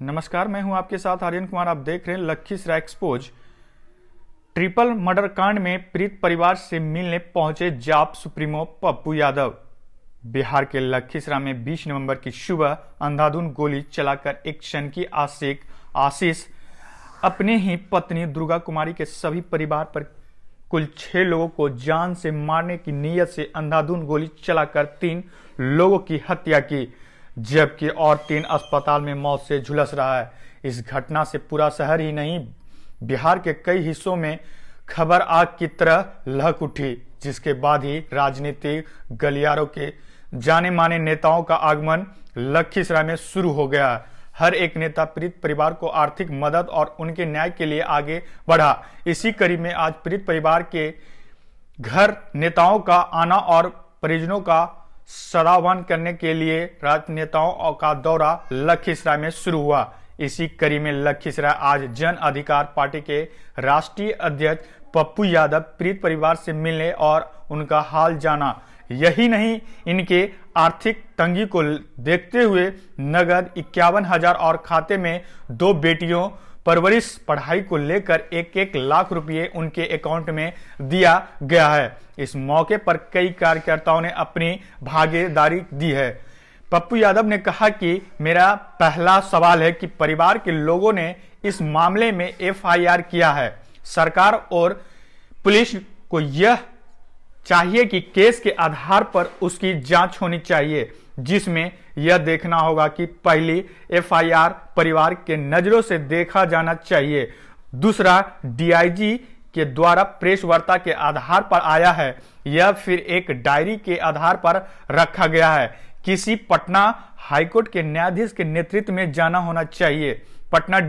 नमस्कार, मैं हूं आपके साथ आर्यन कुमार। आप देख रहे हैं लखीसराय एक्सपोज। ट्रिपल मर्डर कांड में पीड़ित परिवार से मिलने पहुंचे जाप सुप्रीमो पप्पू यादव। बिहार के लखीसराय में 20 नवंबर की सुबह अंधाधुंध गोली चलाकर एक क्षण की आशिक आशीष अपनी ही पत्नी दुर्गा कुमारी के सभी परिवार पर कुल 6 लोगों को जान से मारने की नीयत से अंधाधुंध गोली चलाकर 3 लोगों की हत्या की, जबकि और 3 अस्पताल में मौत से झुलस रहा है। इस घटना से पूरा शहर ही नहीं, बिहार के कई हिस्सों में खबर आग की तरह लहक उठी, जिसके बाद ही राजनीतिक गलियारों के जाने माने नेताओं का आगमन लखीसराय में शुरू हो गया। हर एक नेता पीड़ित परिवार को आर्थिक मदद और उनके न्याय के लिए आगे बढ़ा। इसी कड़ी में आज पीड़ित परिवार के घर नेताओं का आना और परिजनों का सदावन करने के लिए राजनेताओं का दौरा लखीसराय में शुरू हुआ। इसी कड़ी में लखीसराय आज जन अधिकार पार्टी के राष्ट्रीय अध्यक्ष पप्पू यादव पीड़ित परिवार से मिलने और उनका हाल जाना। यही नहीं, इनके आर्थिक तंगी को देखते हुए नगद 51,000 और खाते में 2 बेटियों परवरिश पढ़ाई को लेकर 1-1 लाख रुपए उनके अकाउंट में दिया गया है। इस मौके पर कई कार्यकर्ताओं ने अपनी भागीदारी दी है। पप्पू यादव ने कहा कि मेरा पहला सवाल है कि परिवार के लोगों ने इस मामले में FIR किया है। सरकार और पुलिस को यह चाहिए कि केस के आधार पर उसकी जांच होनी चाहिए, जिसमें यह देखना होगा कि पहली FIR परिवार के नजरों से देखा जाना चाहिए। दूसरा, DIG के द्वारा प्रेस वार्ता के आधार पर आया है, यह फिर एक डायरी के आधार पर रखा गया है। किसी पटना हाईकोर्ट के न्यायाधीश के नेतृत्व में जाना होना चाहिए। पटना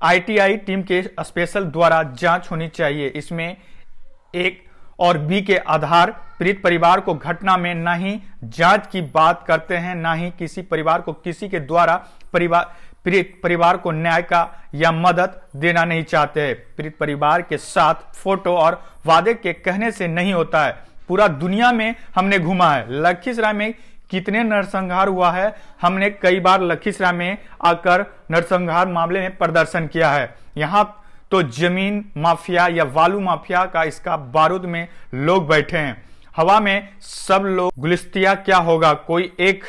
ITI टीम के स्पेशल द्वारा जांच होनी चाहिए। इसमें 1 और B के आधार पीड़ित परिवार को घटना में ना ही जांच की बात करते हैं, ना ही किसी परिवार को किसी के द्वारा पीड़ित परिवार को न्याय का या मदद देना नहीं चाहते हैं। पीड़ित परिवार के साथ फोटो और वादे के कहने से नहीं होता है। पूरा दुनिया में हमने घूमा है। लखीसराय में कितने नरसंहार हुआ है, हमने कई बार लखीसराय में आकर नरसंहार मामले में प्रदर्शन किया है। यहाँ तो जमीन माफिया या बालू माफिया का इसका बारूद में लोग बैठे हैं। हवा में सब लोग गुलिस्तिया क्या होगा, कोई एक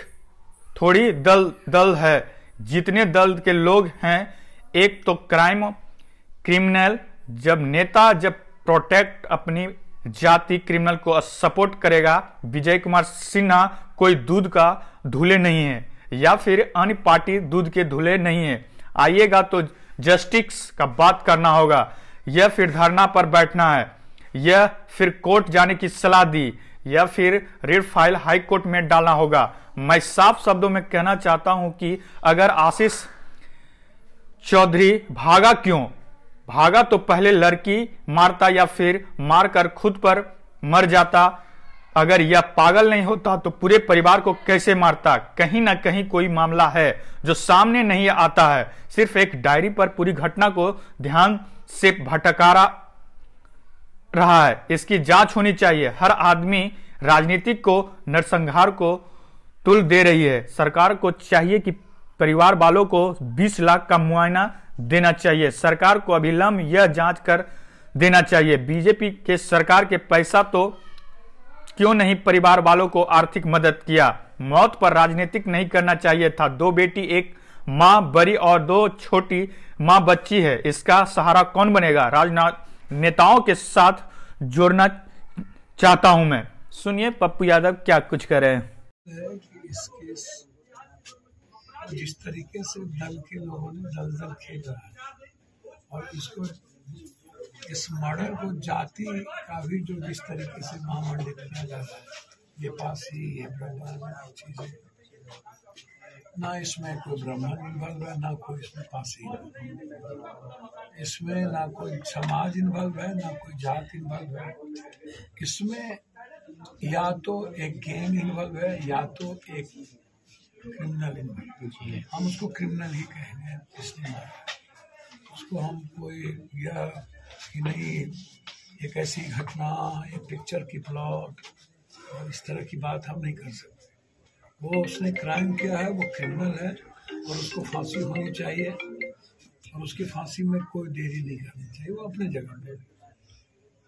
थोड़ी दल है। जितने दल के लोग हैं, एक तो क्रिमिनल, जब नेता जब प्रोटेक्ट अपनी जाति क्रिमिनल को सपोर्ट करेगा। विजय कुमार सिन्हा कोई दूध का धूले नहीं है, या फिर अन्य पार्टी दूध के धूले नहीं है। आइएगा तो जस्टिस का बात करना होगा, यह फिर धरना पर बैठना है, यह फिर कोर्ट जाने की सलाह दी, या फिर रेड फाइल हाई कोर्ट में डालना होगा। मैं साफ शब्दों में कहना चाहता हूं कि अगर आशीष चौधरी भागा क्यों? भागा तो पहले लड़की मारता या फिर मारकर खुद पर मर जाता। अगर यह पागल नहीं होता तो पूरे परिवार को कैसे मारता? कहीं ना कहीं कोई मामला है जो सामने नहीं आता है। सिर्फ एक डायरी पर पूरी घटना को ध्यान से भटका रहा है। इसकी जांच होनी चाहिए। हर आदमी राजनीतिक को नरसंहार को तुल दे रही है। सरकार को चाहिए कि परिवार वालों को 20 लाख का मुआयना देना चाहिए। सरकार को अविलंब यह जांच कर देना चाहिए। बीजेपी के सरकार के पैसा तो क्यों नहीं परिवार वालों को आर्थिक मदद किया? मौत पर राजनीतिक नहीं करना चाहिए था। 2 बेटी, 1 मां बड़ी और 2 छोटी मां बच्ची है। इसका सहारा कौन बनेगा? नेताओं के साथ जोड़ना चाहता हूं मैं। सुनिए पप्पू यादव क्या कुछ कह रहे हैं। जिस तरीके से दल के लोगों ने दलदल खेला है, और इसको इस मर्डर को जाति का भी जो जिस तरीके से महामंडित किया जा रहा है, ये पासी, ये ब्राह्मण चीजें, ना इसमें कोई ब्राह्मण इन्वॉल्व है, ना कोई इसमें पासी, इसमें ना कोई समाज इन्वॉल्व है, ना कोई जात इन्वॉल्व है। इसमें या तो एक गैंग इन्वॉल्व है, या तो एक क्रिमिनल इन्वॉल्व है। हम उसको क्रिमिनल ही कहेंगे, इसलिए उसको हम कोई यह कि नहीं एक ऐसी घटना, एक पिक्चर की प्लॉट और इस तरह की बात हम नहीं कर सकते। वो उसने क्राइम किया है, वो क्रिमिनल है, और उसको फांसी होनी चाहिए और उसकी फांसी में कोई देरी नहीं करनी चाहिए, वो अपने जगह पे।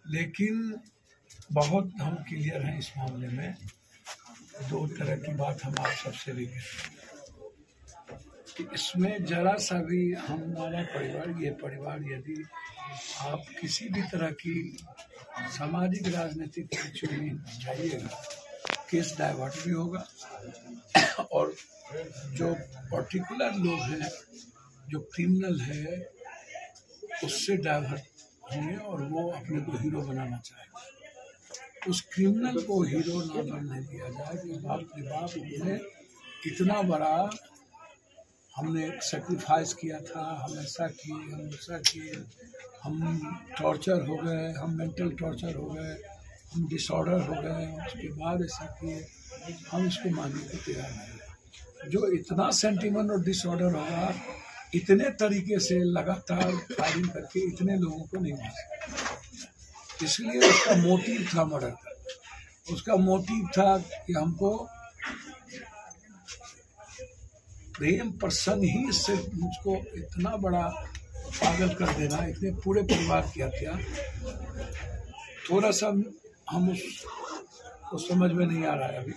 लेकिन बहुत हम क्लियर हैं इस मामले में। दो तरह की बात हम आप सबसे भी कि इसमें जरा सा भी हमारा परिवार, ये परिवार, यदि आप किसी भी तरह की सामाजिक राजनीतिक पक्षों में जाइएगा, केस डाइवर्ट भी होगा और जो पर्टिकुलर लोग हैं जो क्रिमिनल है उससे डाइवर्ट होंगे और वो अपने को हीरो बनाना चाहेंगे। उस क्रिमिनल को हीरो ना बनने दिया जाए कि बाप रे बाप हमने इतना बड़ा हमने सेक्रीफाइस किया था, हम ऐसा किए, हम ऐसा किए, हम टॉर्चर हो गए, हम मेंटल टॉर्चर हो गए, हम डिसऑर्डर हो गए, उसके बाद ऐसा किए, हम इसको मानने को तैयार नहीं। जो इतना सेंटिमेंट और डिसऑर्डर होगा, इतने तरीके से लगातार फायरिंग करके इतने लोगों को नहीं मार सकते। इसलिए उसका मोटिव था मर्डर का। उसका मोटिव था कि हमको प्रेम प्रसंग ही सिर्फ मुझको इतना बड़ा पागल कर देना, इतने पूरे परिवार की हत्या, थोड़ा सा हम उसको समझ में नहीं आ रहा है अभी।